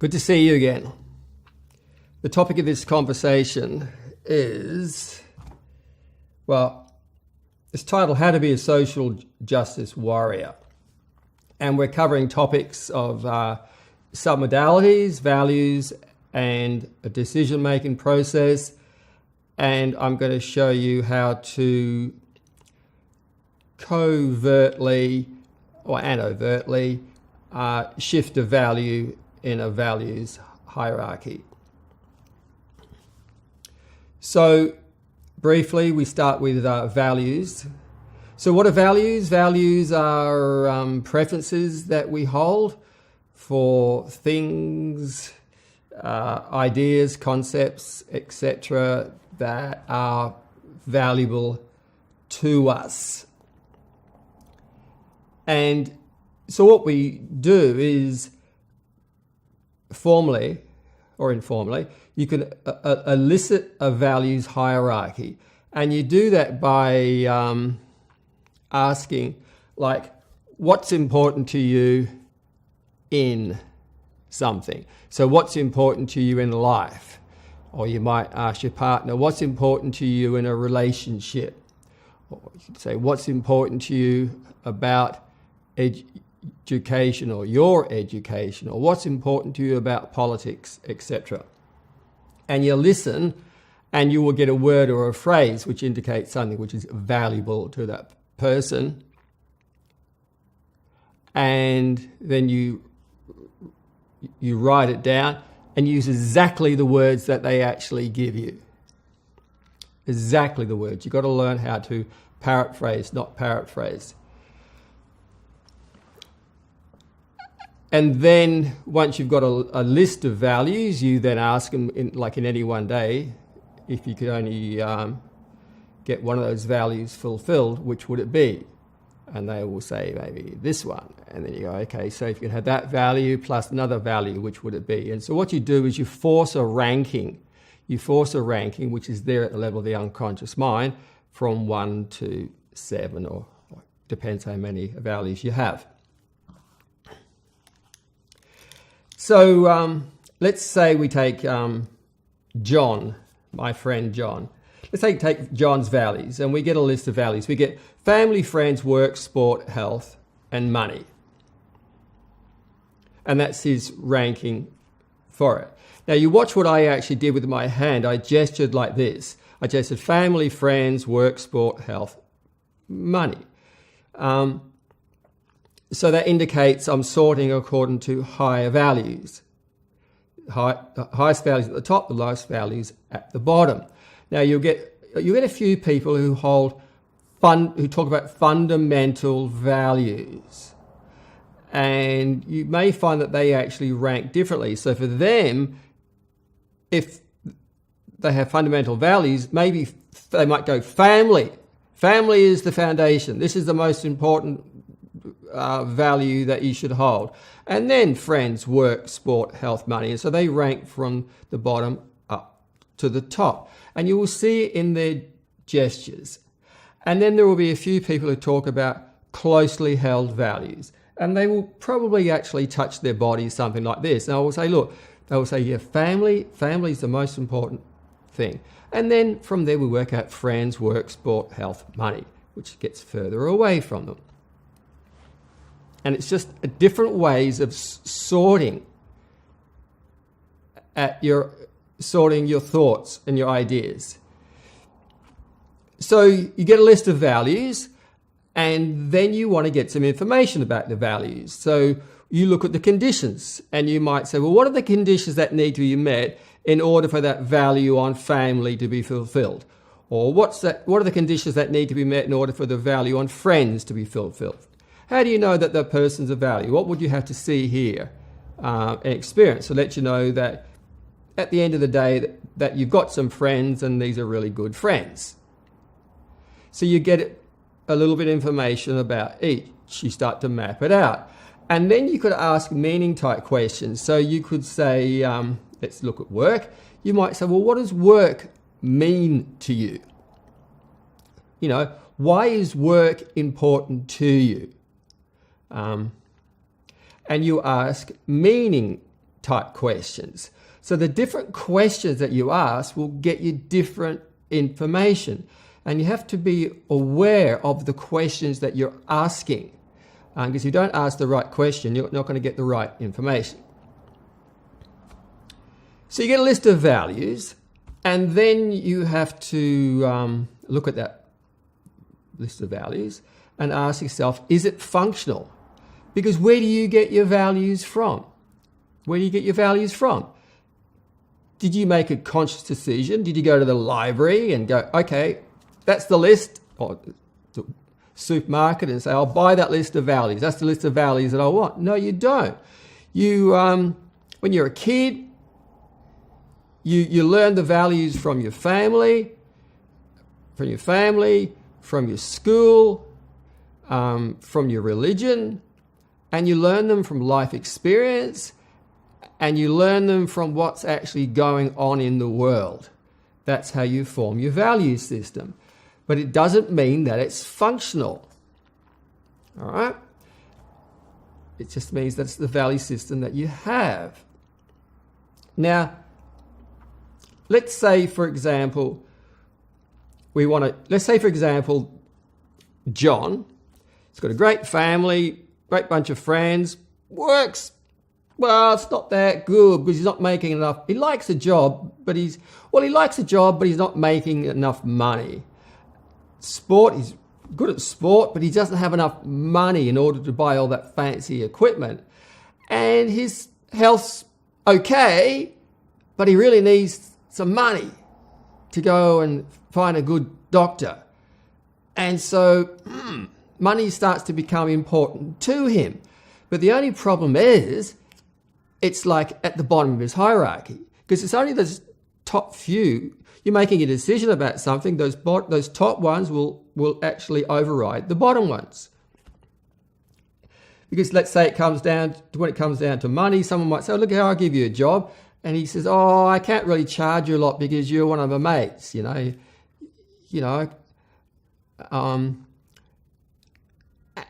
Good to see you again. The topic of this conversation is, well, it's titled How to Be a Social Justice Warrior. And we're covering topics of submodalities, values, and a decision-making process. And I'm going to show you how to covertly or overtly shift a value in a values hierarchy. So briefly, we start with values. So what are values? Values are preferences that we hold for things, ideas, concepts, etc. that are valuable to us. And so what we do is, formally or informally, you can elicit a values hierarchy. And you do that by asking, like, what's important to you in something? So what's important to you in life? Or you might ask your partner, what's important to you in a relationship? Or you could say, what's important to you about education or your education, or what's important to you about politics, etc. And you listen, and you will get a word or a phrase which indicates something which is valuable to that person. And then you write it down and use exactly the words that they actually give you. Exactly the words. You've got to learn how to paraphrase, not paraphrase. And then once you've got a list of values, you then ask them, in any one day, if you could only get one of those values fulfilled, which would it be? And they will say maybe this one. And then you go, okay, so if you can have that value plus another value, which would it be? And so what you do is you force a ranking. You force a ranking, which is there at the level of the unconscious mind, from 1 to 7, or depends how many values you have. So let's say we take John, my friend John. Let's take John's values, and we get a list of values. We get family, friends, work, sport, health, and money. And that's his ranking for it. Now you watch what I actually did with my hand. I gestured like this. I gestured family, friends, work, sport, health, money. So that indicates I'm sorting according to higher values. The highest values at the top, the lowest values at the bottom. Now you get a few people who who talk about fundamental values, and you may find that they actually rank differently. So for them, if they have fundamental values, maybe they might go family. Family is the foundation. This is the most important value that you should hold. And then friends, work, sport, health, money. And so they rank from the bottom up to the top. And you will see it in their gestures. And then there will be a few people who talk about closely held values. And they will probably actually touch their body, something like this. And I will say, look, they will say, yeah, family is the most important thing. And then from there we work out friends, work, sport, health, money, which gets further away from them. And it's just different ways of sorting your thoughts and your ideas. So you get a list of values, and then you want to get some information about the values. So you look at the conditions, and you might say, well, what are the conditions that need to be met in order for that value on family to be fulfilled? Or what are the conditions that need to be met in order for the value on friends to be fulfilled? How do you know that the person's of value? What would you have to see here and experience to let you know that at the end of the day that you've got some friends and these are really good friends? So you get a little bit of information about each. You start to map it out. And then you could ask meaning type questions. So you could say, let's look at work. You might say, well, what does work mean to you? Why is work important to you? And you ask meaning type questions. So the different questions that you ask will get you different information. And you have to be aware of the questions that you're asking. Because if you don't ask the right question, you're not going to get the right information. So you get a list of values, and then you have to look at that list of values and ask yourself, is it functional? Because where do you get your values from? Where do you get your values from? Did you make a conscious decision? Did you go to the library and go, okay, that's the list, or the supermarket, and say, I'll buy that list of values. That's the list of values that I want. No, you don't. You, when you're a kid, you learn the values from your family, from your school, from your religion, and you learn them from life experience, and you learn them from what's actually going on in the world. That's how you form your value system. But it doesn't mean that it's functional. All right? It just means that's the value system that you have. Now, let's say, for example, John, he's got a great family, great bunch of friends, works, well, it's not that good because he's not making enough. He likes a job, but he's not making enough money. Sport, he's good at sport, but he doesn't have enough money in order to buy all that fancy equipment. And his health's okay, but he really needs some money to go and find a good doctor. And so money starts to become important to him. But the only problem is, it's like at the bottom of his hierarchy, because it's only those top few. You're making a decision about something, those top ones will actually override the bottom ones. Because let's say when it comes down to money, someone might say, oh, look how I'll give you a job. And he says, oh, I can't really charge you a lot because you're one of my mates,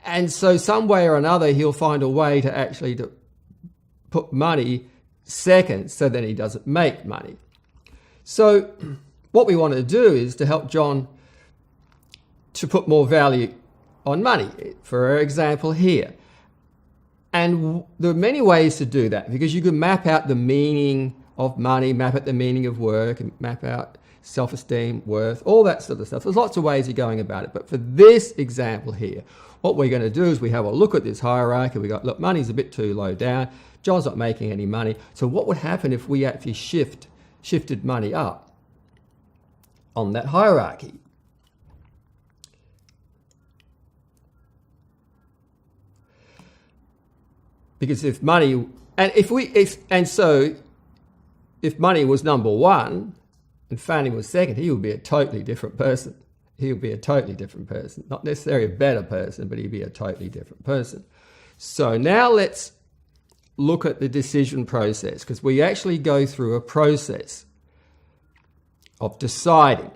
And so some way or another, he'll find a way to actually to put money second so that he doesn't make money. So what we want to do is to help John to put more value on money, for our example here. And there are many ways to do that, because you can map out the meaning of money, map out the meaning of work, and map out self-esteem, worth, all that sort of stuff. There's lots of ways of going about it. But for this example here, what we're going to do is we have a look at this hierarchy. We got, look, money's a bit too low down. John's not making any money. So what would happen if we actually shifted money up on that hierarchy? Because if money was number one and Fanny was second, he would be a totally different person. He would be a totally different person. Not necessarily a better person, but he'd be a totally different person. So now let's look at the decision process, because we actually go through a process of deciding.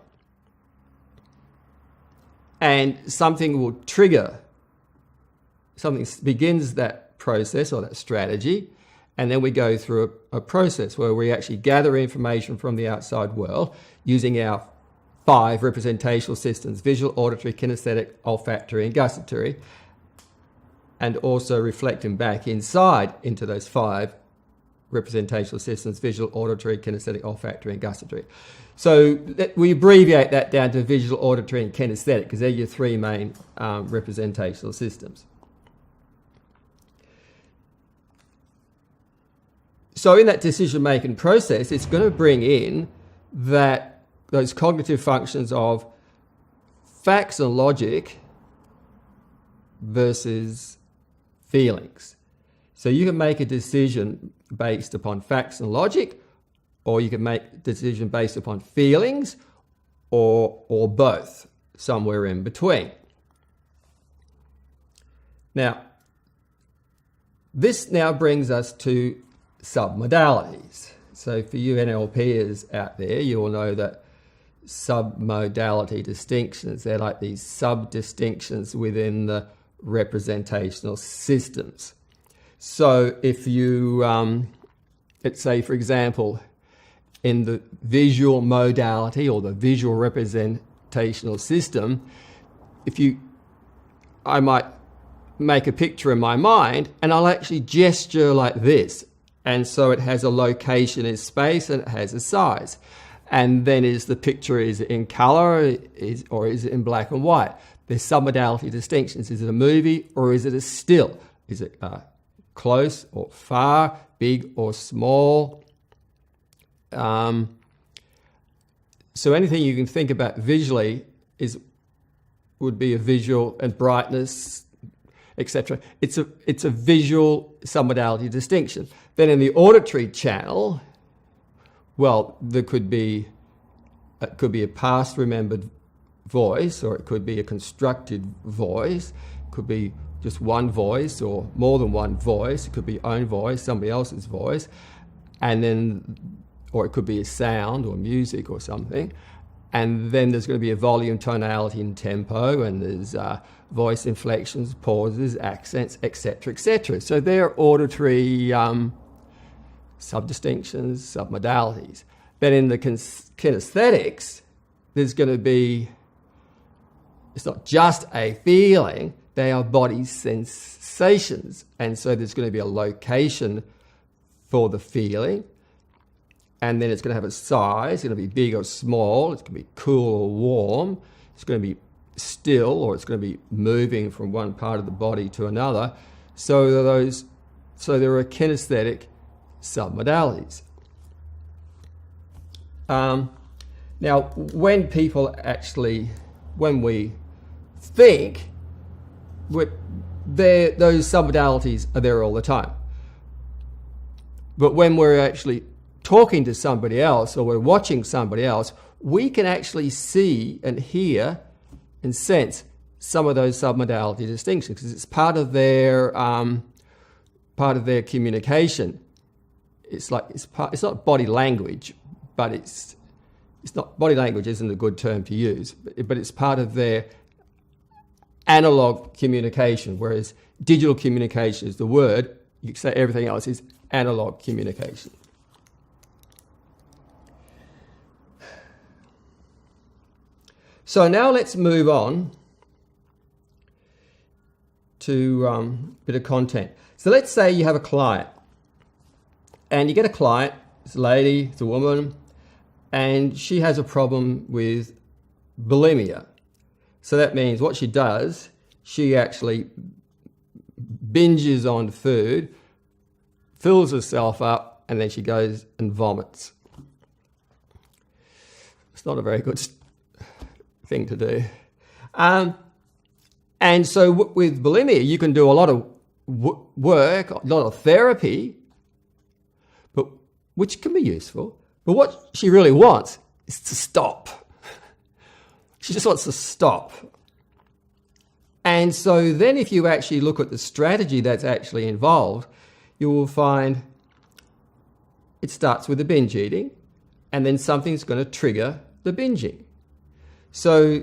And something will trigger, something begins that process or that strategy, and then we go through a process where we actually gather information from the outside world using our 5 representational systems: visual, auditory, kinesthetic, olfactory, and gustatory, and also reflecting back inside into those 5 representational systems: visual, auditory, kinesthetic, olfactory, and gustatory. So we abbreviate that down to visual, auditory, and kinesthetic, because they're your 3 main representational systems. So in that decision-making process, it's going to bring in those cognitive functions of facts and logic versus feelings. So you can make a decision based upon facts and logic, or you can make a decision based upon feelings, or both, somewhere in between. Now, this now brings us to submodalities. So for you NLPers out there, you will know that submodality distinctions, they're like these sub-distinctions within the representational systems. So if you let's say, for example, in the visual modality or the visual representational system, I might make a picture in my mind and I'll actually gesture like this. And so it has a location in space and it has a size. And then is the picture, is it in color or is it in black and white? There's submodality distinctions. Is it a movie or is it a still? Is it close or far, big or small? So anything you can think about visually would be a visual, and brightness, etc. It's a visual submodality distinction. Then in the auditory channel, well, it could be a past remembered voice, or it could be a constructed voice. It could be just one voice or more than one voice. It could be own voice, somebody else's voice, or it could be a sound or music or something. And then there's going to be a volume, tonality, and tempo, and there's voice inflections, pauses, accents, etc., etc. So they're auditory subdistinctions, submodalities. Then in the kinesthetics, there's going to be, it's not just a feeling, they are body sensations. And so there's going to be a location for the feeling, and then it's going to have a size. It's going to be big or small. It's going to be cool or warm. It's going to be still, or it's going to be moving from one part of the body to another. So there are kinesthetic submodalities. Now, when we think, those submodalities are there all the time. But when we're actually talking to somebody else or we're watching somebody else, we can actually see and hear and sense some of those submodality distinctions because it's part of their communication. It's not body language, but it's not, body language isn't a good term to use, but it's part of their analog communication, whereas digital communication is the word. You can say everything else is analog communication. So now let's move on to a bit of content. So let's say you have a client, and you get a client, it's a lady, it's a woman, and she has a problem with bulimia. So that means what she does, she actually binges on food, fills herself up, and then she goes and vomits. It's not a very good thing to do. And so with bulimia, you can do a lot of work, a lot of therapy, but which can be useful. But what she really wants is to stop. She just wants to stop. And so then if you actually look at the strategy that's actually involved, you will find it starts with the binge eating, and then something's going to trigger the binging. So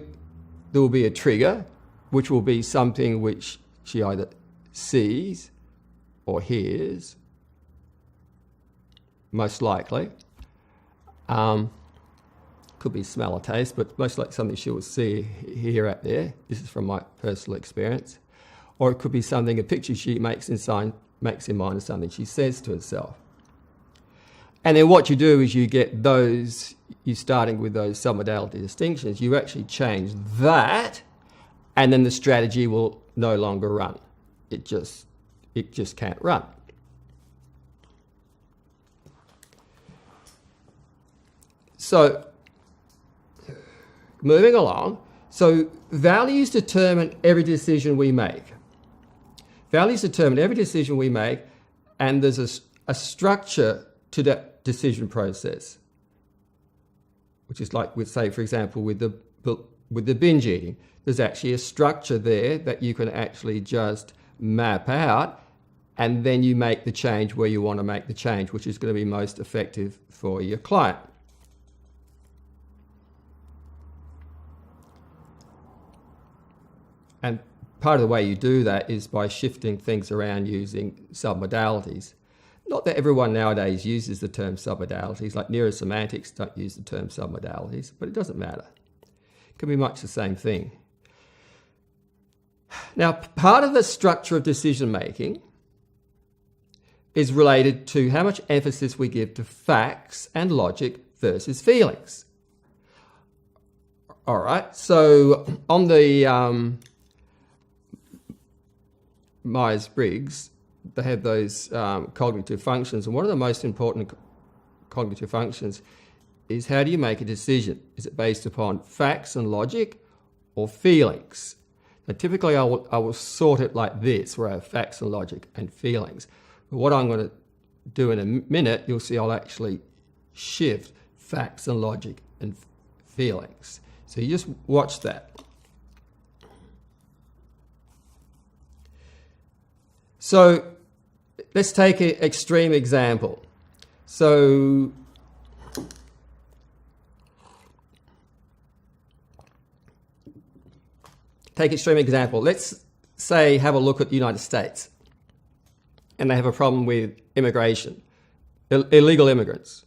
there will be a trigger, which will be something which she either sees or hears, most likely. Could be smell or taste, but most likely something she will see, hear out there. This is from my personal experience. Or it could be something, a picture she makes in mind of something she says to herself. And then what you do is you get those, you're starting with those submodality distinctions, you actually change that, and then the strategy will no longer run. It just can't run. So, moving along, so values determine every decision we make. Values determine every decision we make, and there's a structure to that decision process, which is like with, say, for example, with the binge eating. There's actually a structure there that you can actually just map out, and then you make the change where you want to make the change, which is going to be most effective for your client. And part of the way you do that is by shifting things around using submodalities. Not that everyone nowadays uses the term submodalities, like neurosemantics don't use the term submodalities, but it doesn't matter. It can be much the same thing. Now, part of the structure of decision making is related to how much emphasis we give to facts and logic versus feelings. All right, so on the Myers-Briggs, they have those cognitive functions, and one of the most important cognitive functions is how do you make a decision? Is it based upon facts and logic or feelings? Now, typically I will sort it like this, where I have facts and logic and feelings. But what I'm going to do in a minute, you'll see I'll actually shift facts and logic and feelings. So you just watch that. So let's take an extreme example. So take extreme example. Let's say have a look at the United States, and they have a problem with immigration, illegal immigrants.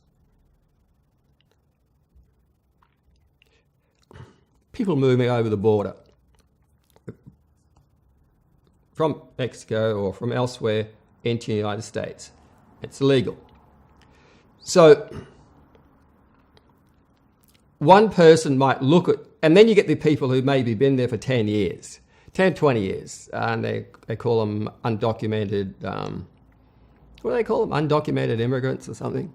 People moving over the border from Mexico or from elsewhere into the United States. It's illegal. So one person might look at, and then you get the people who maybe been there for 10 years, 10, 20 years, and they call them undocumented, what do they call them? Undocumented immigrants or something.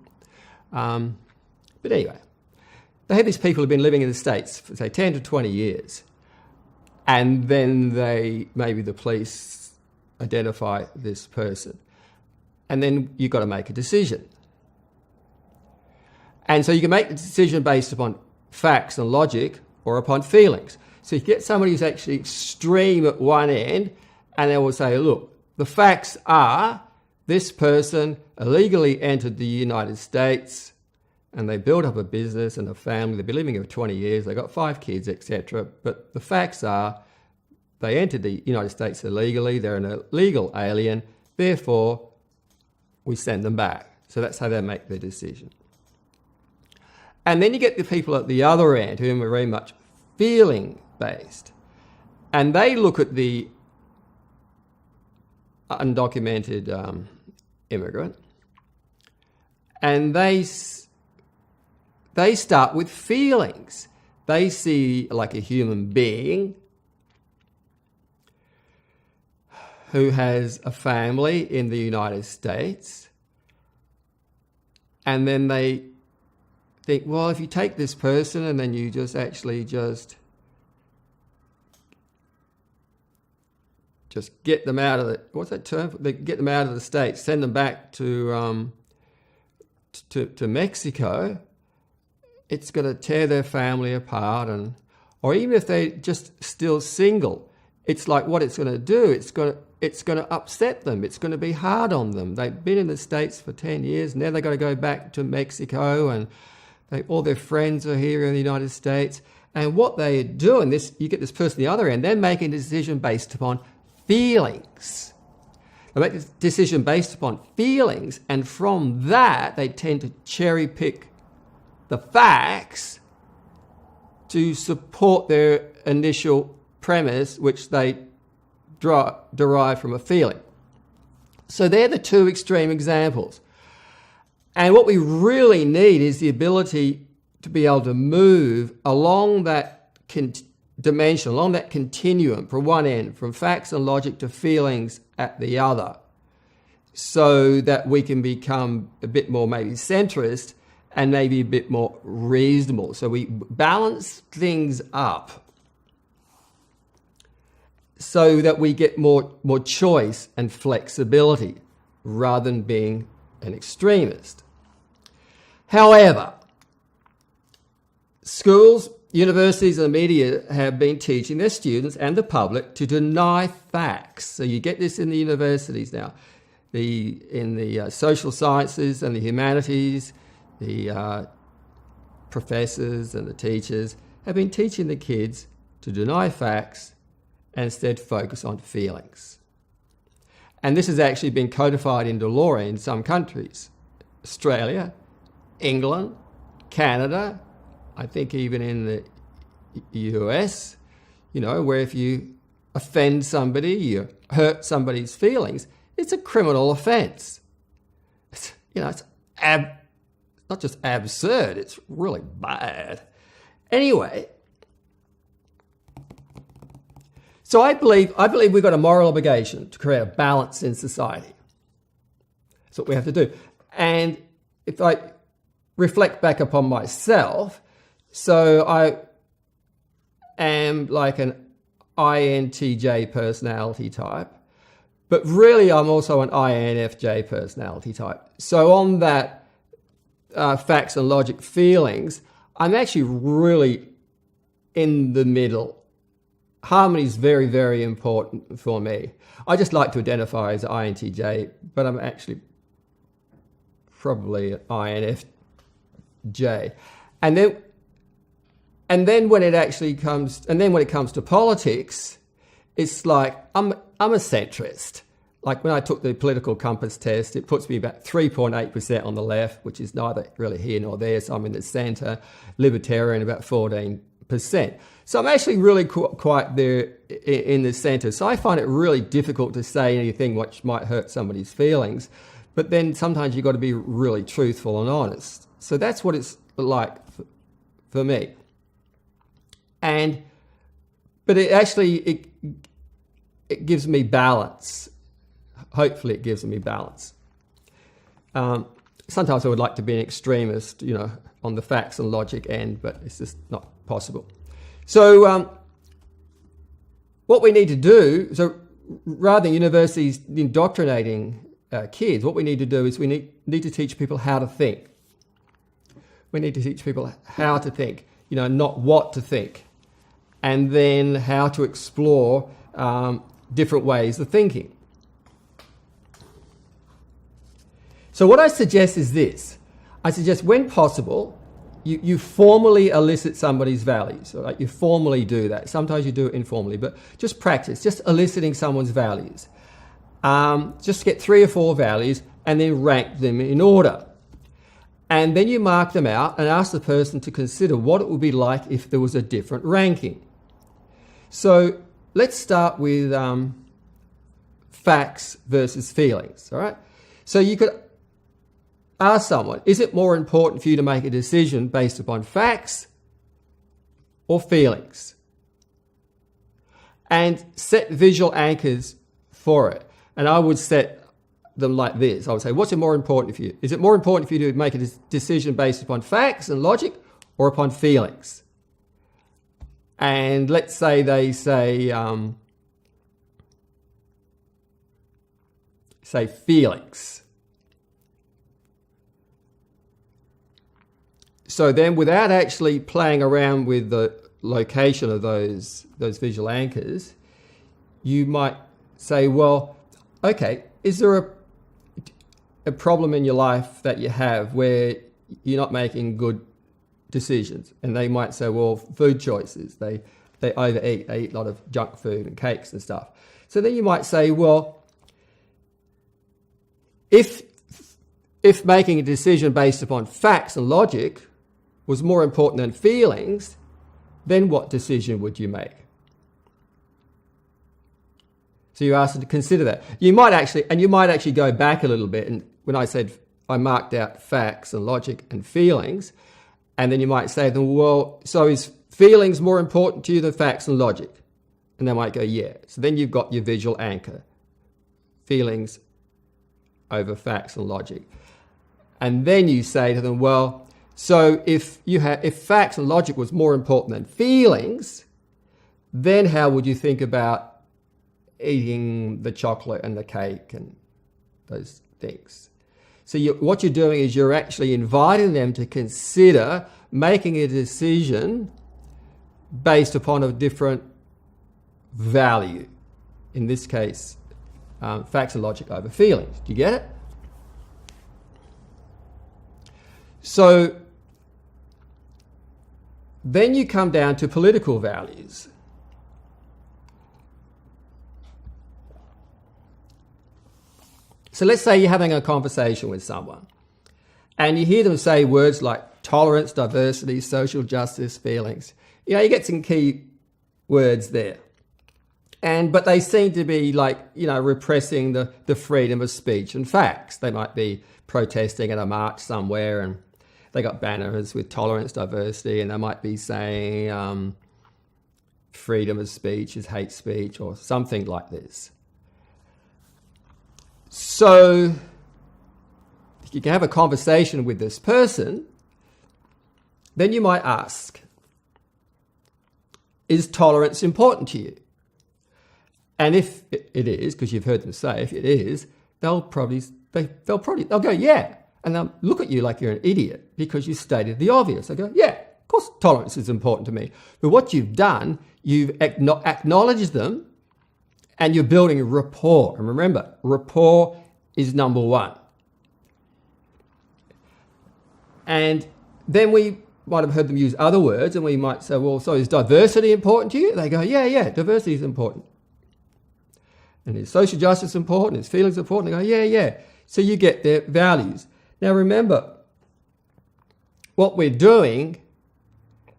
But anyway, they have these people who've been living in the States for, say, 10 to 20 years. And then maybe the police identify this person. And then you've got to make a decision. And so you can make the decision based upon facts and logic or upon feelings. So you get somebody who's actually extreme at one end, and they will say, look, the facts are this person illegally entered the United States, and they built up a business and a family. They've been living here for 20 years. They've got 5 kids, etc. But the facts are they entered the United States illegally. They're an illegal alien. Therefore, we send them back. So that's how they make their decision. And then you get the people at the other end who are very much feeling-based. And they look at the undocumented immigrant, and they start with feelings. They see like a human being who has a family in the United States, and then they think, well, if you take this person and then you just actually just get them out of the, what's that term? Get them out of the States, send them back to Mexico, it's going to tear their family apart. Or even if they're just still single, it's like what it's going to do, it's going to upset them. It's going to be hard on them. They've been in the States for 10 years. Now they've got to go back to Mexico, and all their friends are here in the United States. And what they're doing, you get this person at the other end, they're making a decision based upon feelings. They make a decision based upon feelings, and from that, they tend to cherry pick the facts to support their initial premise, which they derive from a feeling. So they're the two extreme examples. And what we really need is the ability to be able to move along that dimension, along that continuum from one end, from facts and logic to feelings at the other, so that we can become a bit more maybe centrist and maybe a bit more reasonable. So we balance things up so that we get more choice and flexibility rather than being an extremist. However, schools, universities and media have been teaching their students and the public to deny facts. So you get this in the universities now. In the social sciences and the humanities, the professors and the teachers have been teaching the kids to deny facts and instead focus on feelings. And this has actually been codified into law in some countries. Australia, England, Canada, I think even in the US, where if you offend somebody, you hurt somebody's feelings, it's a criminal offence. It's not just absurd, it's really bad. Anyway, so I believe we've got a moral obligation to create a balance in society. That's what we have to do. And if I reflect back upon myself, so I am like an INTJ personality type, but really I'm also an INFJ personality type. So on that facts and logic feelings, I'm actually really in the middle. Harmony is very, very important for me. I just like to identify as INTJ, but I'm actually probably an INFJ. And then when it comes to politics, it's like I'm a centrist. Like when I took the political compass test, it puts me about 3.8% on the left, which is neither really here nor there. So I'm in the centre. Libertarian, about 14%. So I'm actually really quite there in the centre. So I find it really difficult to say anything which might hurt somebody's feelings. But then sometimes you've got to be really truthful and honest. So that's what it's like for me. But it gives me balance. Hopefully it gives me balance. Sometimes I would like to be an extremist, on the facts and logic end, but it's just not possible. So what we need to do, so rather than universities indoctrinating kids, what we need to do is we need to teach people how to think. We need to teach people how to think, not what to think. And then how to explore different ways of thinking. So what I suggest is this. I suggest when possible, you formally elicit somebody's values. So you formally do that. Sometimes you do it informally, but just practice, just eliciting someone's values. Just get 3 or 4 values and then rank them in order. And then you mark them out and ask the person to consider what it would be like if there was a different ranking. So let's start with facts versus feelings, all right? So you could ask someone, is it more important for you to make a decision based upon facts or feelings? And set visual anchors for it. And I would set them like this. I would say, what's it more important for you? Is it more important for you to make a decision based upon facts and logic or upon feelings? And let's say they say feelings. So then without actually playing around with the location of those visual anchors, you might say, well, okay, is there a problem in your life that you have where you're not making good decisions? And they might say, well, food choices. They overeat. They eat a lot of junk food and cakes and stuff. So then you might say, well, if making a decision based upon facts and logic was more important than feelings, then what decision would you make? So you ask them to consider that. You might actually go back a little bit, and when I said I marked out facts and logic and feelings, and then you might say to them, well, so is feelings more important to you than facts and logic? And they might go, yeah. So then you've got your visual anchor. Feelings over facts and logic. And then you say to them, well, so if facts and logic was more important than feelings, then how would you think about eating the chocolate and the cake and those things? So what you're doing is you're actually inviting them to consider making a decision based upon a different value. In this case, facts and logic over feelings. Do you get it? So then you come down to political values. So let's say you're having a conversation with someone and you hear them say words like tolerance, diversity, social justice, feelings. You know, you get some key words there. But they seem to be like, you know, repressing the freedom of speech and facts. They might be protesting at a march somewhere and they got banners with tolerance, diversity, and they might be saying freedom of speech is hate speech or something like this. So if you can have a conversation with this person, then you might ask, is tolerance important to you? And if it is, because you've heard them say, if it is, they'll go, yeah. And they'll look at you like you're an idiot because you stated the obvious. They go, yeah, of course tolerance is important to me. But what you've done, you've acknowledged them and you're building rapport. And remember, rapport is number one. And then we might have heard them use other words and we might say, well, so is diversity important to you? They go, yeah, diversity is important. And is social justice important? Is feelings important? They go, yeah. So you get their values. Now remember, what we're doing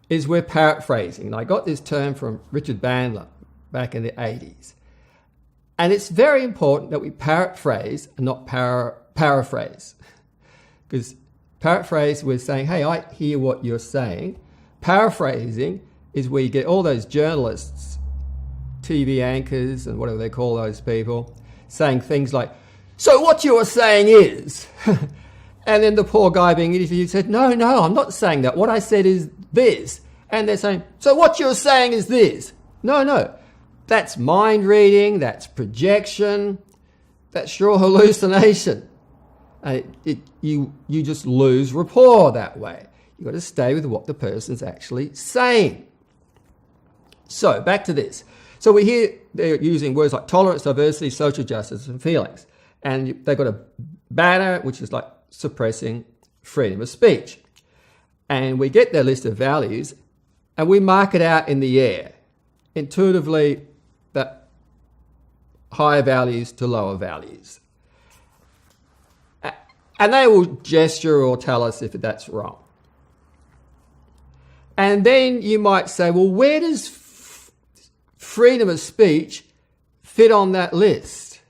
is we're paraphrasing. And I got this term from Richard Bandler back in the 80s. And it's very important that we paraphrase and not paraphrase. Because paraphrase, we're saying, hey, I hear what you're saying. Paraphrasing is where you get all those journalists, TV anchors and whatever they call those people, saying things like, so what you're saying is, and then the poor guy being interviewed said, no, I'm not saying that. What I said is this. And they're saying, so what you're saying is this. No. That's mind reading, that's projection, that's your hallucination. You just lose rapport that way. You've got to stay with what the person's actually saying. So back to this. So we hear they're using words like tolerance, diversity, social justice, and feelings. And they've got a banner, which is like suppressing freedom of speech. And we get their list of values, and we mark it out in the air, intuitively, that higher values to lower values. And they will gesture or tell us if that's wrong. And then you might say, well, where does freedom of speech fit on that list?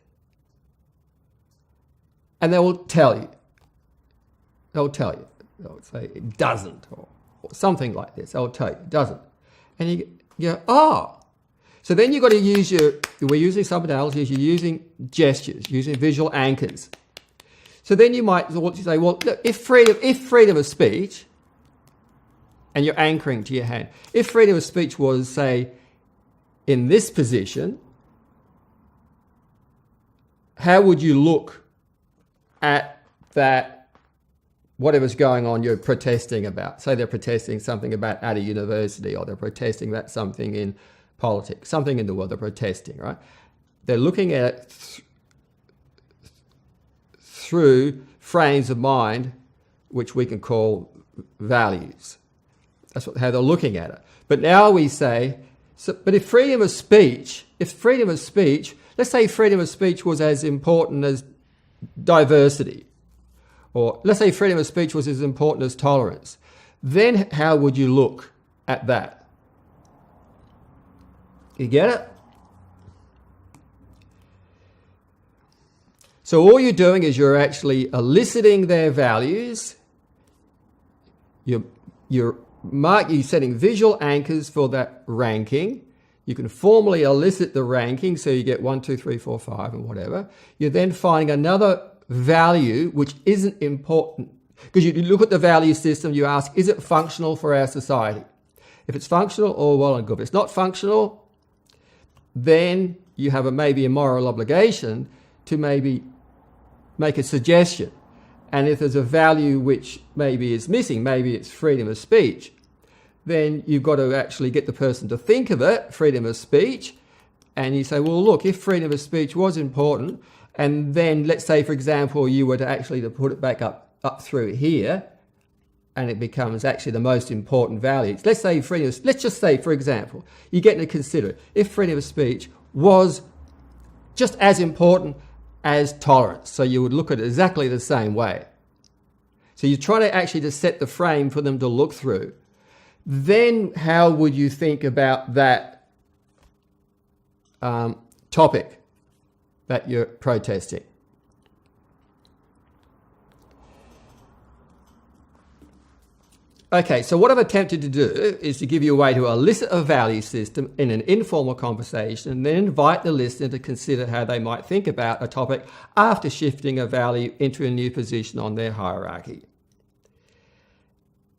And they will tell you. They'll say it doesn't, or something like this. They'll tell you it doesn't. And you go, oh. So then you've got to use we're using submodalities, you're using gestures, using visual anchors. So then you might say, well, look, if freedom of speech, and you're anchoring to your hand, if freedom of speech was, say, in this position, how would you look at that, whatever's going on you're protesting about? Say they're protesting something about at a university, or they're protesting about something in politics, something in the world they're protesting, right? They're looking at it through frames of mind, which we can call values. That's how they're looking at it. But now we say, but if freedom of speech, let's say freedom of speech was as important as diversity, or let's say freedom of speech was as important as tolerance, then how would you look at that? You get it? So all you're doing is you're actually eliciting their values. You're setting visual anchors for that ranking. You can formally elicit the ranking, so you get 1, 2, 3, 4, 5, and whatever. You're then finding another value which isn't important. Because you look at the value system, you ask, is it functional for our society? If it's functional, all well and good. If it's not functional, then you have maybe a moral obligation to maybe make a suggestion. And if there's a value which maybe is missing, maybe it's freedom of speech, then you've got to actually get the person to think of it, freedom of speech, and you say, well, look, if freedom of speech was important, and then let's say, for example, you were to put it back up through here, and it becomes actually the most important value. Let's just say, for example, you get to consider it. If freedom of speech was just as important as tolerance. So you would look at it exactly the same way. So you try to actually just set the frame for them to look through. Then how would you think about that topic that you're protesting? Okay, so what I've attempted to do is to give you a way to elicit a value system in an informal conversation and then invite the listener to consider how they might think about a topic after shifting a value into a new position on their hierarchy.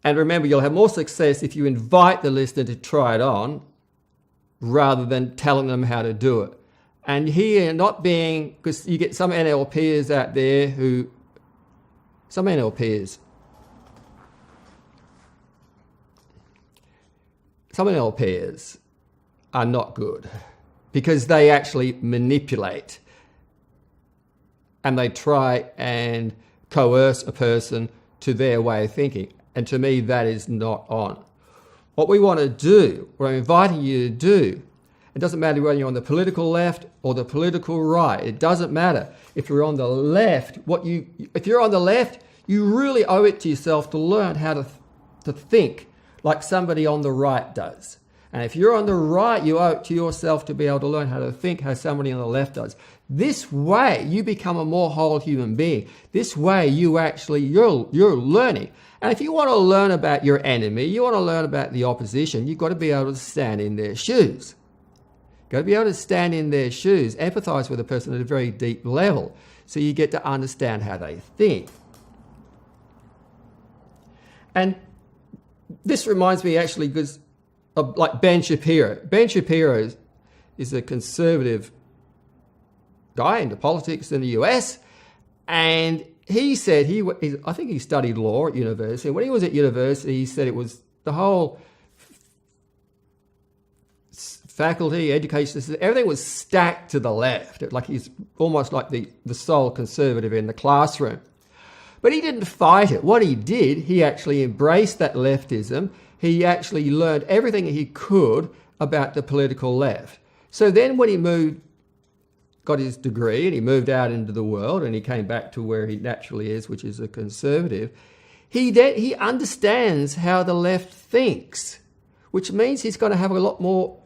And remember, you'll have more success if you invite the listener to try it on rather than telling them how to do it. And here, not being, because you get some NLPers out there who, some NLPers are not good because they actually manipulate and they try and coerce a person to their way of thinking. And to me, that is not on. What we want to do, what I'm inviting you to do, it doesn't matter whether you're on the political left or the political right. It doesn't matter. If you're on the left, if you're on the left, you really owe it to yourself to learn how to think like somebody on the right does. And if you're on the right, you owe it to yourself to be able to learn how to think how somebody on the left does. This way, you become a more whole human being. This way, you're learning. And if you want to learn about your enemy, you want to learn about the opposition, you've got to be able to stand in their shoes. You've got to be able to stand in their shoes, empathize with a person at a very deep level, so you get to understand how they think. And this reminds me actually because of like Ben Shapiro. Ben Shapiro is a conservative guy into politics in the US, and he said I think he studied law at university. When he was at university, he said it was the whole faculty, education system, everything was stacked to the left. Like he's almost like the sole conservative in the classroom. But he didn't fight it. What he did, he actually embraced that leftism. He actually learned everything he could about the political left. So then when he got his degree and he moved out into the world and he came back to where he naturally is, which is a conservative, he understands how the left thinks, which means he's going to have a lot more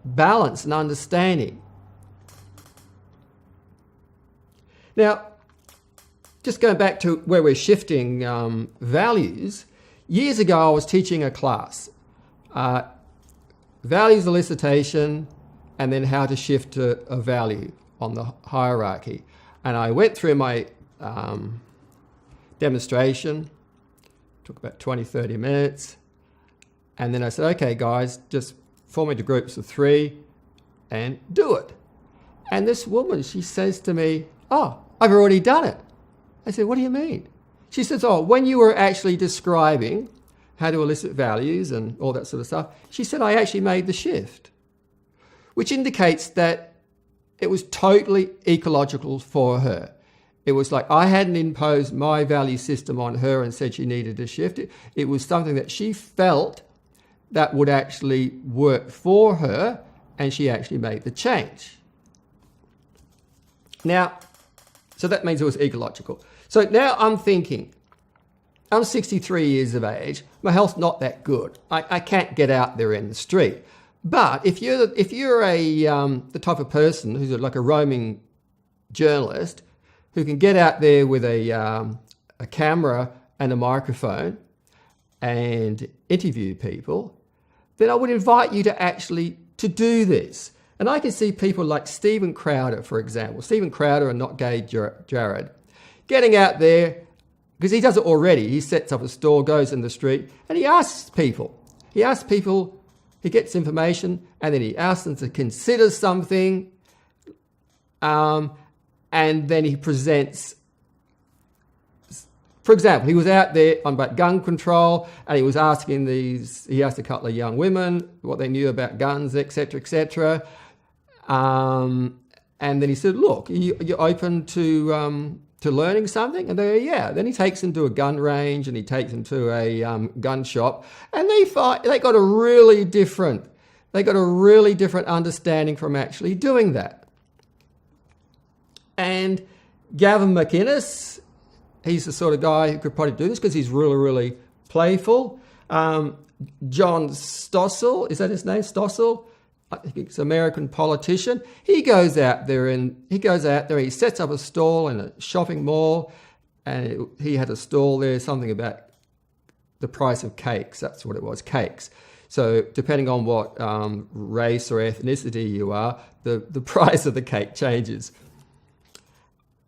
balance and understanding. Now, just going back to where we're shifting values, years ago I was teaching a class, values elicitation, and then how to shift a value on the hierarchy. And I went through my demonstration, took about 20-30 minutes, and then I said, okay guys, just form into groups of 3 and do it. And this woman, she says to me, oh, I've already done it. I said, what do you mean? She says, oh, when you were actually describing how to elicit values and all that sort of stuff, she said, I actually made the shift, which indicates that it was totally ecological for her. It was like I hadn't imposed my value system on her and said she needed to shift it. It was something that she felt that would actually work for her, and she actually made the change. Now, so that means it was ecological. So now I'm thinking, I'm 63 years of age. My health's not that good. I can't get out there in the street. But if you're the type of person who's like a roaming journalist who can get out there with a camera and a microphone and interview people, then I would invite you to actually to do this. And I can see people like Stephen Crowder, for example. Stephen Crowder and Not Gay Jared, getting out there, because he does it already. He sets up a store, goes in the street, and he asks people. He gets information, and then he asks them to consider something, and then he presents. For example, he was out there on about gun control, and he asked a couple of young women what they knew about guns, etc., etc. And then he said, look, you're open to learning something? And they go, yeah. Then he takes them to a gun range and he takes them to a gun shop, and they got a really different understanding from actually doing that. And Gavin McInnes, he's the sort of guy who could probably do this because he's really, really playful. John Stossel, is that his name? Stossel? I think he's an American politician. He goes out there, he sets up a stall in a shopping mall, and he had a stall there, something about the price of cakes. That's what it was, cakes. So depending on what race or ethnicity you are, the price of the cake changes.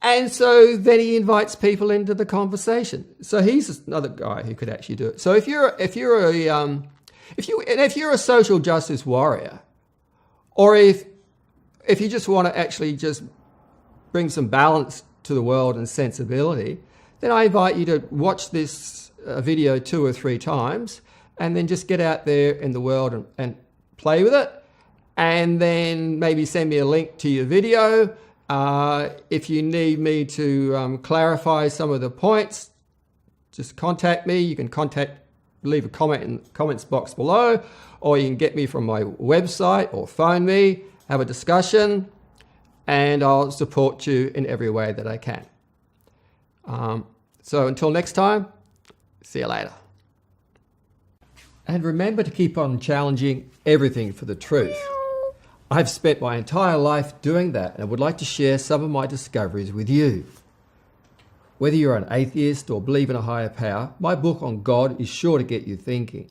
And so then he invites people into the conversation. So he's another guy who could actually do it. So if you're a social justice warrior, or if you just want to actually just bring some balance to the world and sensibility, then I invite you to watch this video 2 or 3 times, and then just get out there in the world and play with it, and then maybe send me a link to your video. If you need me to clarify some of the points, just contact me. You can leave a comment in the comments box below, or you can get me from my website or phone me, have a discussion, and I'll support you in every way that I can. So until next time, see you later. And remember to keep on challenging everything for the truth. I've spent my entire life doing that, and I would like to share some of my discoveries with you. Whether you're an atheist or believe in a higher power, my book on God is sure to get you thinking.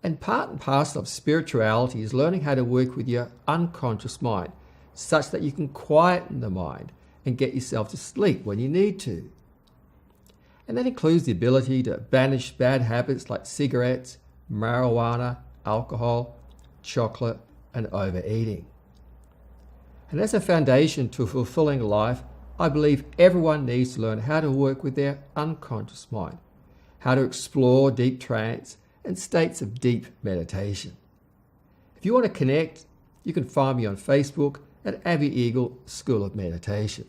And part and parcel of spirituality is learning how to work with your unconscious mind, such that you can quieten the mind and get yourself to sleep when you need to. And that includes the ability to banish bad habits like cigarettes, marijuana, alcohol, chocolate, and overeating. And as a foundation to a fulfilling life, I believe everyone needs to learn how to work with their unconscious mind, how to explore deep trance and states of deep meditation. If you want to connect, you can find me on Facebook at Abbey Eagle School of Meditation.